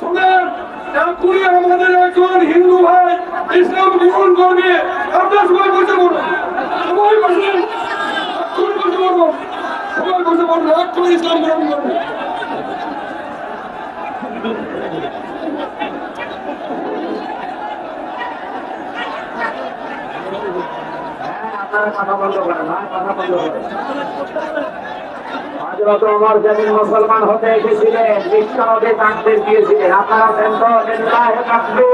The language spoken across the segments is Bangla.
শুনেন, এখনই আমাদের একজন হিন্দু ভাই ইসলাম গ্রহণ করবে। আপনার সবাই বসে পড়ুন, সবাই বসে পড়ুন, সবাই বসে পড়ুন, এখনই ইসলাম গ্রহণ করবে। কথা বন্ধ করেন, কথা বন্ধ করেন। হযরত ওমর যেদিন মুসলমান হতে এসেছিলেন, বিশ্ব নদী তাকবীর দিয়েছিলেন। আপনারা দেন তো লিল্লাহি তাকবীর।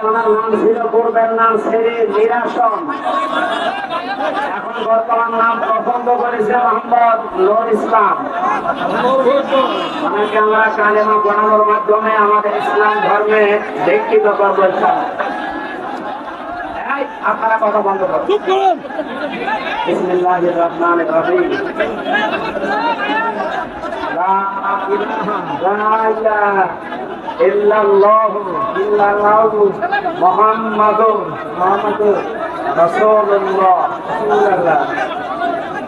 ওনার নাম ছিল পূর্বের নাম শেরে নিরাসন, এখন বর্তমান নাম পছন্দ করেছে মোহাম্মদ নূর ইসলাম। অনেকে আমরা কালেমা পড়ানোর মাধ্যমে আমাদের ইসলাম ধর্মে দীক্ষিত করবো। আপনারা কথা বন্ধ করুন। বিসমিল্লাহির রহমানির রহিম। লা ইলাহা ইল্লাল্লাহু মুহাম্মাদুর রাসূলুল্লাহ।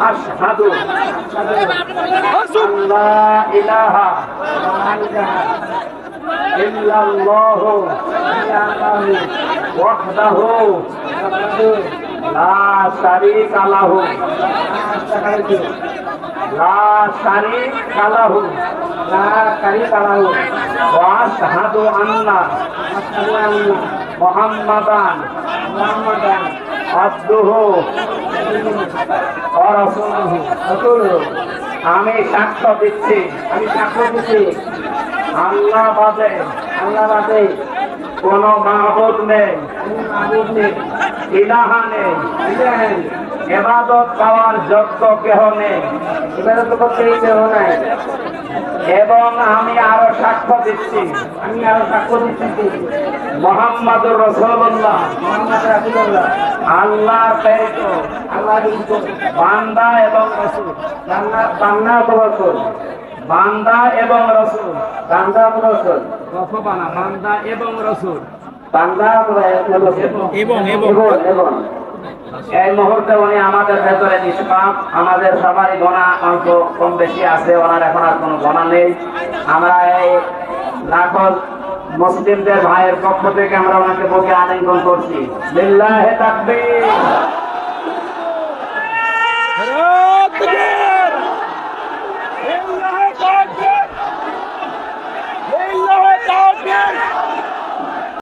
আশহাদু আল্লা ইলাহা ইল্লাল্লাহু ওয়াহদাহু লা শারীকা লাহু ওয়া আশহাদু আন্না মুহাম্মাদান আবদুহু ওয়া রাসূলুহু। আমি সাক্ষ্য দিচ্ছি, আল্লাহ বাদে কোন মাবুদ নেই, ইলাহা নেই, ইবাদত পাওয়ার যোগ্য কেহ নেই, এবং আমি আরো সাক্ষ্য দিচ্ছি মুহাম্মাদুর রাসূলুল্লাহ আল্লাহর প্রেরিত বান্দা এবং রাসূল। বান্দা এবং রাসূল, বান্দা এবং রাসূল, এবং এই মুহূর্তে উনি আমাদের ভেতরে নিষ্পাপ। আমাদের সবারই গোনা অল্প কম বেশি আছে, ওনার এখন আর কোনো গোনা নেই। আমরা এই লাখো মুসলিমদের ভাইয়ের পক্ষ থেকে আমরা ওনাকে বুকে আলিঙ্গন করছি। লিল্লাহি তাকবীর।